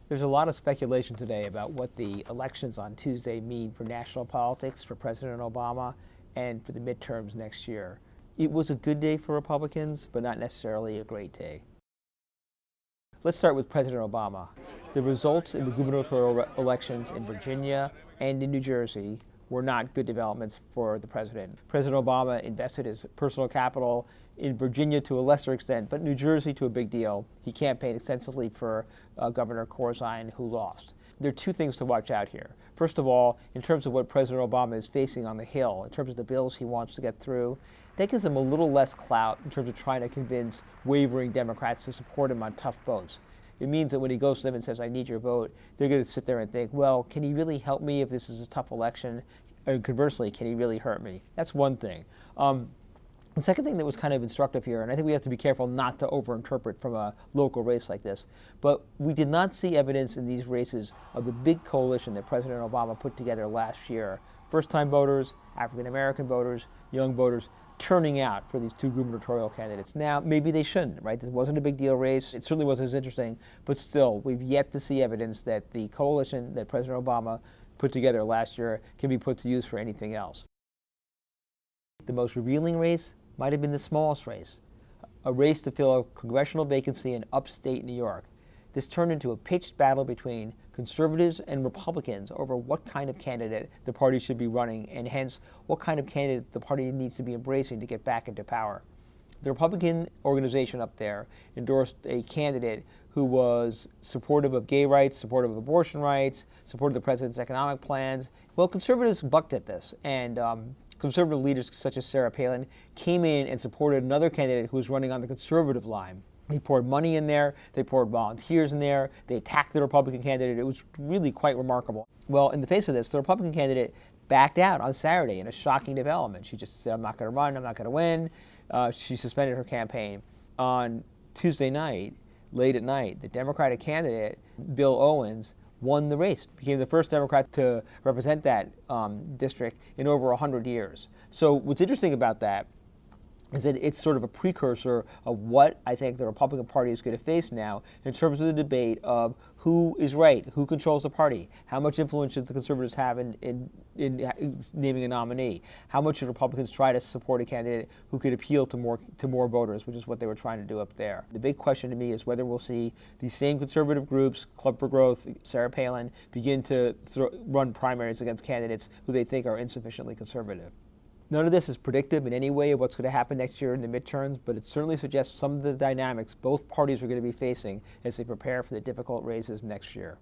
There's a lot of speculation today about what the elections on Tuesday mean for national politics, for President Obama, and for the midterms next year. It was a good day for Republicans, but not necessarily a great day. Let's start with President Obama. The results in the gubernatorial elections in Virginia and in New Jersey were not good developments for the president. President Obama invested his personal capital in Virginia to a lesser extent, but New Jersey to a big deal. He campaigned extensively for Governor Corzine, who lost. There are two things to watch out here. First of all, in terms of what President Obama is facing on the Hill, in terms of the bills he wants to get through, that gives him a little less clout in terms of trying to convince wavering Democrats to support him on tough votes. It means that when he goes to them and says, I need your vote, they're going to sit there and think, well, can he really help me if this is a tough election? And conversely, can he really hurt me? That's one thing. The second thing that was kind of instructive here, and I think we have to be careful not to overinterpret from a local race like this, but we did not see evidence in these races of the big coalition that President Obama put together last year. First-time voters, African-American voters, young voters, turning out for these two gubernatorial candidates. Now, maybe they shouldn't, right? This wasn't a big deal race. It certainly wasn't as interesting, but still, we've yet to see evidence that the coalition that President Obama put together last year can be put to use for anything else. The most revealing race might have been the smallest race, a race to fill a congressional vacancy in upstate New York. This turned into a pitched battle between conservatives and Republicans over what kind of candidate the party should be running, and hence what kind of candidate the party needs to be embracing to get back into power. The Republican organization up there endorsed a candidate who was supportive of gay rights, supportive of abortion rights, supportive of the president's economic plans. Well, conservatives bucked at this, and conservative leaders such as Sarah Palin came in and supported another candidate who was running on the conservative line. They poured money in there, they poured volunteers in there, they attacked the Republican candidate. It was really quite remarkable. Well, in the face of this, the Republican candidate backed out on Saturday in a shocking development. She just said, I'm not going to run, I'm not going to win. She suspended her campaign. On Tuesday night, late at night, the Democratic candidate, Bill Owens, won the race, became the first Democrat to represent that district in over 100 years. So what's interesting about that is that it's sort of a precursor of what I think the Republican Party is going to face now in terms of the debate of who is right, who controls the party, how much influence should the conservatives have in naming a nominee, how much should Republicans try to support a candidate who could appeal to more voters, which is what they were trying to do up there. The big question to me is whether we'll see these same conservative groups, Club for Growth, Sarah Palin, begin to run primaries against candidates who they think are insufficiently conservative. None of this is predictive in any way of what's going to happen next year in the midterms, but it certainly suggests some of the dynamics both parties are going to be facing as they prepare for the difficult races next year.